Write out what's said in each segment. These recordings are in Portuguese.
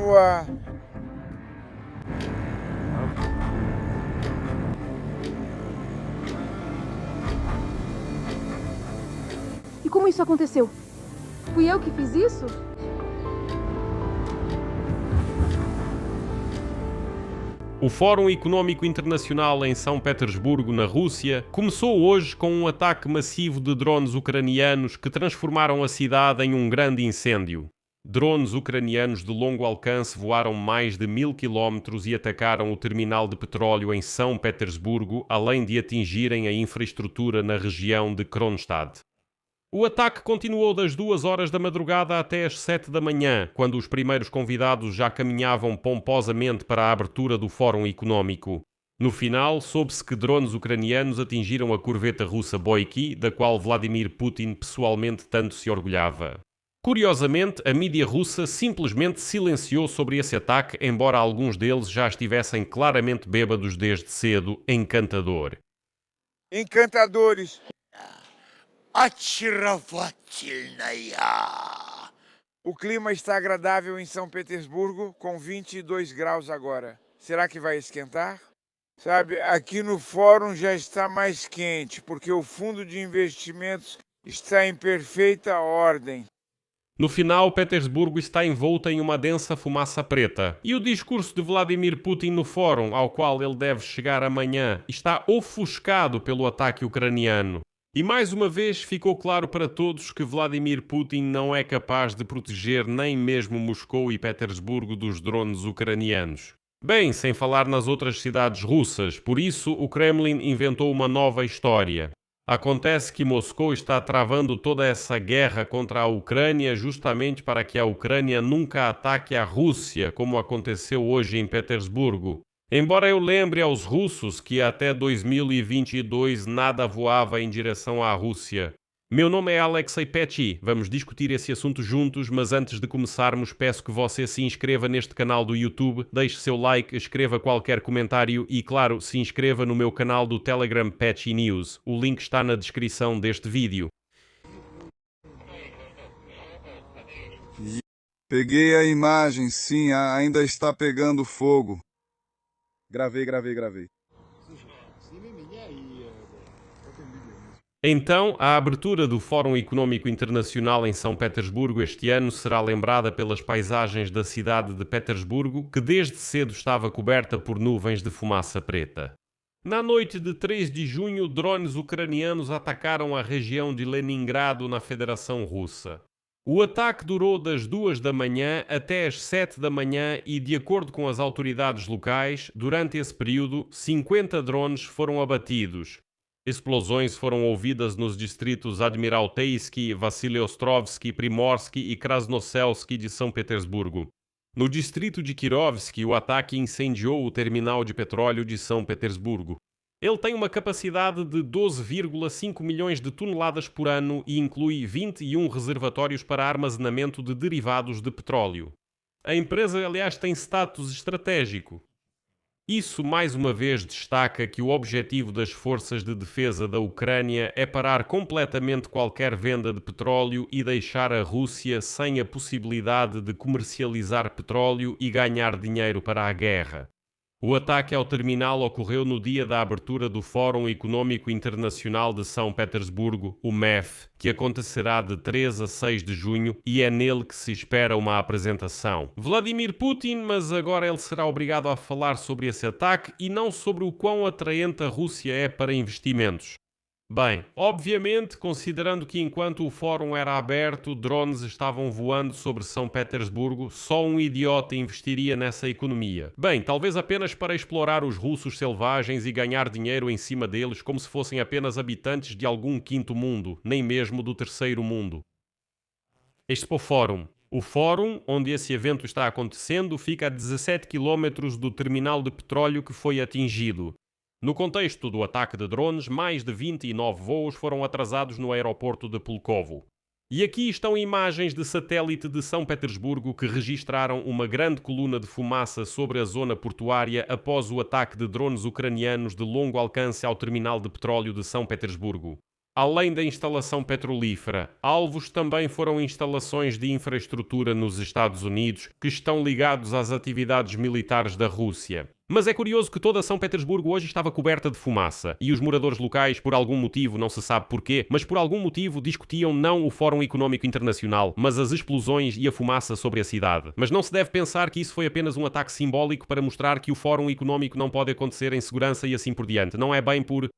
voar. E como isso aconteceu? Fui eu que fiz isso? O Fórum Económico Internacional em São Petersburgo, na Rússia, começou hoje com um ataque massivo de drones ucranianos que transformaram a cidade em um grande incêndio. Drones ucranianos de longo alcance voaram mais de 1000 quilómetros e atacaram o terminal de petróleo em São Petersburgo, além de atingirem a infraestrutura na região de Kronstadt. O ataque continuou das 2 horas da madrugada até às 7 da manhã, quando os primeiros convidados já caminhavam pomposamente para a abertura do Fórum Económico. No final, soube-se que drones ucranianos atingiram a corveta russa Boyki, da qual Vladimir Putin pessoalmente tanto se orgulhava. Curiosamente, a mídia russa simplesmente silenciou sobre esse ataque, embora alguns deles já estivessem claramente bêbados desde cedo. Encantador. Encantadores. Очаровательная. O clima está agradável em São Petersburgo, com 22 graus agora. Será que vai esquentar? Sabe, aqui no fórum já está mais quente, porque o fundo de investimentos está em perfeita ordem. No final, Petersburgo está envolta em uma densa fumaça preta. E o discurso de Vladimir Putin no fórum, ao qual ele deve chegar amanhã, está ofuscado pelo ataque ucraniano. E mais uma vez ficou claro para todos que Vladimir Putin não é capaz de proteger nem mesmo Moscou e Petersburgo dos drones ucranianos. Bem, sem falar nas outras cidades russas, por isso o Kremlin inventou uma nova história. Acontece que Moscou está travando toda essa guerra contra a Ucrânia justamente para que a Ucrânia nunca ataque a Rússia, como aconteceu hoje em Petersburgo. Embora eu lembre aos russos que até 2022 nada voava em direção à Rússia. Meu nome é Alexei Petty, vamos discutir esse assunto juntos, mas antes de começarmos peço que você se inscreva neste canal do YouTube, deixe seu like, escreva qualquer comentário e, claro, se inscreva no meu canal do Telegram Petty News. O link está na descrição deste vídeo. Peguei a imagem, sim, ainda está pegando fogo. Gravei. Então, a abertura do Fórum Económico Internacional em São Petersburgo este ano será lembrada pelas paisagens da cidade de Petersburgo, que desde cedo estava coberta por nuvens de fumaça preta. Na noite de 3 de junho, drones ucranianos atacaram a região de Leningrado, na Federação Russa. O ataque durou das 2 da manhã até às 7 da manhã e, de acordo com as autoridades locais, durante esse período, 50 drones foram abatidos. Explosões foram ouvidas nos distritos Admiralteisky, Vassiliostrovsky, Primorsky e Krasnoselsky de São Petersburgo. No distrito de Kirovsky, o ataque incendiou o terminal de petróleo de São Petersburgo. Ele tem uma capacidade de 12,5 milhões de toneladas por ano e inclui 21 reservatórios para armazenamento de derivados de petróleo. A empresa, aliás, tem status estratégico. Isso, mais uma vez, destaca que o objetivo das forças de defesa da Ucrânia é parar completamente qualquer venda de petróleo e deixar a Rússia sem a possibilidade de comercializar petróleo e ganhar dinheiro para a guerra. O ataque ao terminal ocorreu no dia da abertura do Fórum Económico Internacional de São Petersburgo, o MEF, que acontecerá de 3 a 6 de junho e é nele que se espera uma apresentação. Vladimir Putin, mas agora ele será obrigado a falar sobre esse ataque e não sobre o quão atraente a Rússia é para investimentos. Bem, obviamente, considerando que enquanto o fórum era aberto, drones estavam voando sobre São Petersburgo, só um idiota investiria nessa economia. Bem, talvez apenas para explorar os russos selvagens e ganhar dinheiro em cima deles como se fossem apenas habitantes de algum quinto mundo, nem mesmo do terceiro mundo. Expo Fórum. O fórum, onde esse evento está acontecendo, fica a 17 km do terminal de petróleo que foi atingido. No contexto do ataque de drones, mais de 29 voos foram atrasados no aeroporto de Pulkovo. E aqui estão imagens de satélite de São Petersburgo que registraram uma grande coluna de fumaça sobre a zona portuária após o ataque de drones ucranianos de longo alcance ao terminal de petróleo de São Petersburgo. Além da instalação petrolífera, alvos também foram instalações de infraestrutura nos Estados Unidos que estão ligados às atividades militares da Rússia. Mas é curioso que toda São Petersburgo hoje estava coberta de fumaça e os moradores locais, por algum motivo, não se sabe porquê, mas por algum motivo discutiam não o Fórum Económico Internacional, mas as explosões e a fumaça sobre a cidade. Mas não se deve pensar que isso foi apenas um ataque simbólico para mostrar que o Fórum Económico não pode acontecer em segurança e assim por diante. Não é bem por...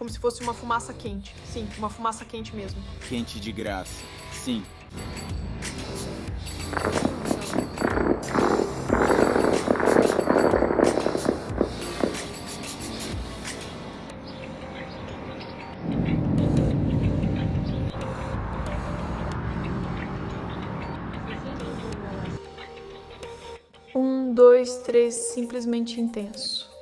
Como se fosse uma fumaça quente. Sim, uma fumaça quente mesmo. Quente de graça. Sim. Um, dois, três, simplesmente intenso.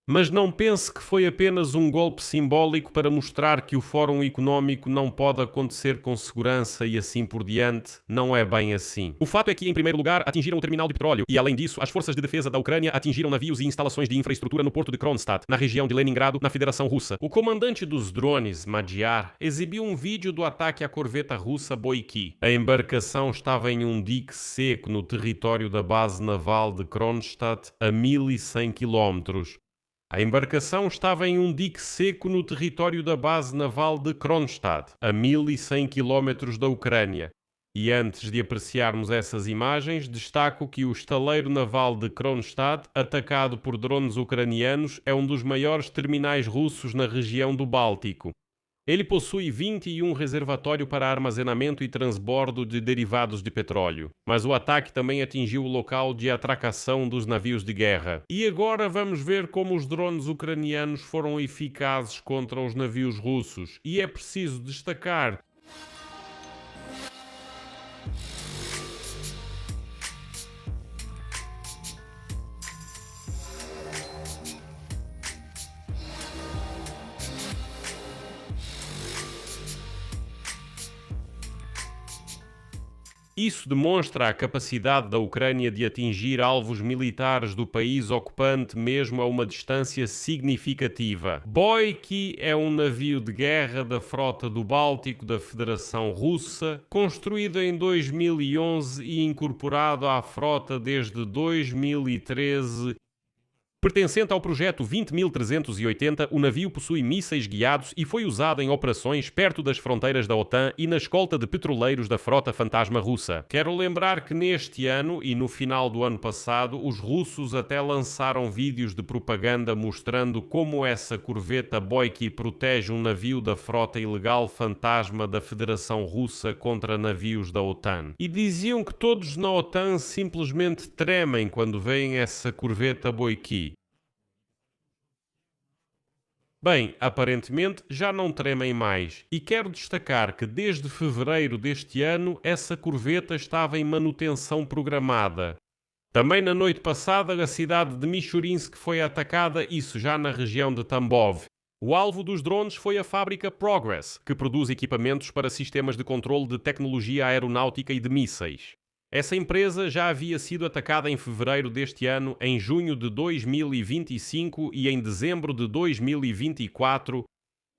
Mas não pense que foi apenas um golpe simbólico para mostrar que o Fórum Económico não pode acontecer com segurança e assim por diante. Não é bem assim. O fato é que, em primeiro lugar, atingiram o terminal de petróleo e, além disso, as forças de defesa da Ucrânia atingiram navios e instalações de infraestrutura no porto de Kronstadt, na região de Leningrado, na Federação Russa. O comandante dos drones, Magyar, exibiu um vídeo do ataque à corveta russa Boyki. A embarcação estava em um dique seco no território da base naval de Kronstadt, a 1.100 km. A embarcação estava em um dique seco no território da base naval de Kronstadt, a 1.100 km da Ucrânia. E antes de apreciarmos essas imagens, destaco que o estaleiro naval de Kronstadt, atacado por drones ucranianos, é um dos maiores terminais russos na região do Báltico. Ele possui 21 reservatórios para armazenamento e transbordo de derivados de petróleo. Mas o ataque também atingiu o local de atracação dos navios de guerra. E agora vamos ver como os drones ucranianos foram eficazes contra os navios russos. E é preciso destacar Isso demonstra a capacidade da Ucrânia de atingir alvos militares do país ocupante mesmo a uma distância significativa. Boyki é um navio de guerra da frota do Báltico da Federação Russa, construído em 2011 e incorporado à frota desde 2013. Pertencente ao projeto 20.380, o navio possui mísseis guiados e foi usado em operações perto das fronteiras da OTAN e na escolta de petroleiros da frota fantasma russa. Quero lembrar que neste ano e no final do ano passado, os russos até lançaram vídeos de propaganda mostrando como essa corveta Boyki protege um navio da frota ilegal fantasma da Federação Russa contra navios da OTAN. E diziam que todos na OTAN simplesmente tremem quando veem essa corveta Boyki. Bem, aparentemente já não tremem mais, e quero destacar que desde fevereiro deste ano essa corveta estava em manutenção programada. Também na noite passada a cidade de Michurinsk foi atacada, isso já na região de Tambov. O alvo dos drones foi a fábrica Progress, que produz equipamentos para sistemas de controle de tecnologia aeronáutica e de mísseis. Essa empresa já havia sido atacada em fevereiro deste ano, em junho de 2025 e em dezembro de 2024.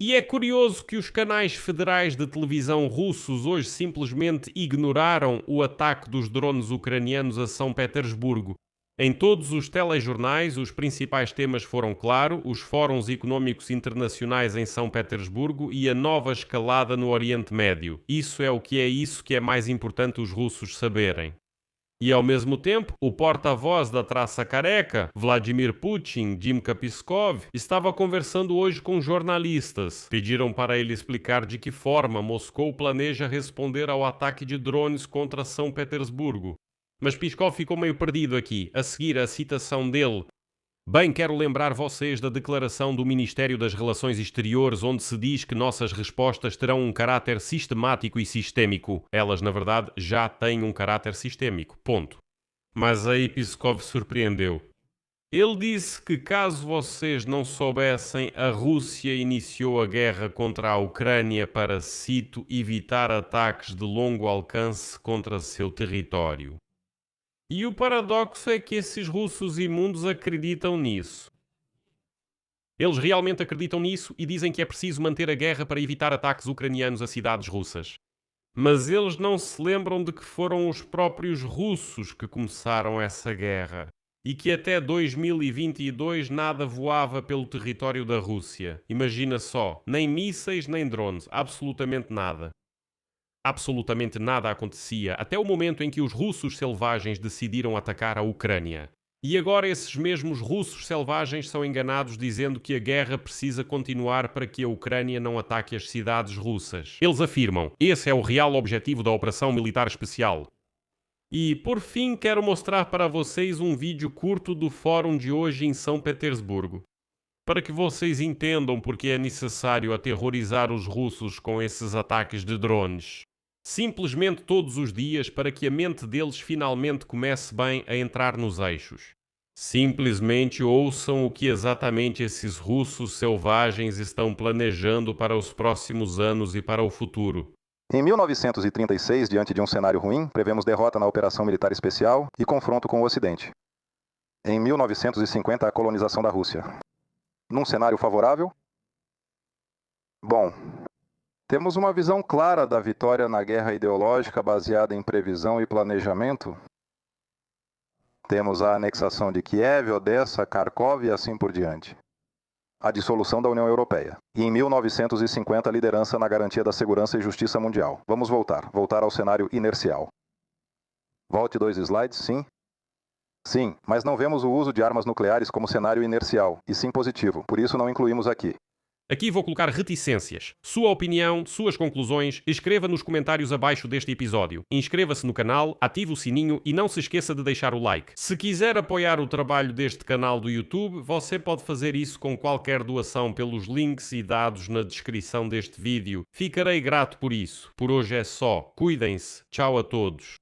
E é curioso que os canais federais de televisão russos hoje simplesmente ignoraram o ataque dos drones ucranianos a São Petersburgo. Em todos os telejornais, os principais temas foram, claro, os fóruns económicos internacionais em São Petersburgo e a nova escalada no Oriente Médio. Isso é mais importante os russos saberem. E ao mesmo tempo, o porta-voz da traça careca, Vladimir Putin, Dmytro Peskov, estava conversando hoje com jornalistas. Pediram para ele explicar de que forma Moscou planeja responder ao ataque de drones contra São Petersburgo. Mas Peskov ficou meio perdido aqui. A seguir, a citação dele. Bem, quero lembrar vocês da declaração do Ministério das Relações Exteriores, onde se diz que nossas respostas terão um caráter sistemático e sistémico. Elas, na verdade, já têm um caráter sistémico. Ponto. Mas aí Peskov surpreendeu. Ele disse que, caso vocês não soubessem, a Rússia iniciou a guerra contra a Ucrânia para, cito, evitar ataques de longo alcance contra seu território. E o paradoxo é que esses russos imundos acreditam nisso. Eles realmente acreditam nisso e dizem que é preciso manter a guerra para evitar ataques ucranianos a cidades russas. Mas eles não se lembram de que foram os próprios russos que começaram essa guerra. E que até 2022 nada voava pelo território da Rússia. Imagina só, nem mísseis nem drones, absolutamente nada. Absolutamente nada acontecia, até o momento em que os russos selvagens decidiram atacar a Ucrânia. E agora esses mesmos russos selvagens são enganados dizendo que a guerra precisa continuar para que a Ucrânia não ataque as cidades russas. Eles afirmam, esse é o real objetivo da operação militar especial. E, por fim, quero mostrar para vocês um vídeo curto do fórum de hoje em São Petersburgo, para que vocês entendam porque é necessário aterrorizar os russos com esses ataques de drones. Simplesmente todos os dias para que a mente deles finalmente comece bem a entrar nos eixos. Simplesmente ouçam o que exatamente esses russos selvagens estão planejando para os próximos anos e para o futuro. Em 1936, diante de um cenário ruim, prevemos derrota na Operação Militar Especial e confronto com o Ocidente. Em 1950, a colonização da Rússia. Num cenário favorável? Bom, temos uma visão clara da vitória na guerra ideológica baseada em previsão e planejamento. Temos a anexação de Kiev, Odessa, Kharkov e assim por diante. A dissolução da União Europeia. E em 1950, a liderança na garantia da segurança e justiça mundial. Vamos voltar ao cenário inercial. Volte 2 slides, sim. Sim, mas não vemos o uso de armas nucleares como cenário inercial, e sim positivo, por isso não incluímos aqui. Aqui vou colocar reticências. Sua opinião, suas conclusões, escreva nos comentários abaixo deste episódio. Inscreva-se no canal, ative o sininho e não se esqueça de deixar o like. Se quiser apoiar o trabalho deste canal do YouTube, você pode fazer isso com qualquer doação pelos links e dados na descrição deste vídeo. Ficarei grato por isso. Por hoje é só. Cuidem-se. Tchau a todos.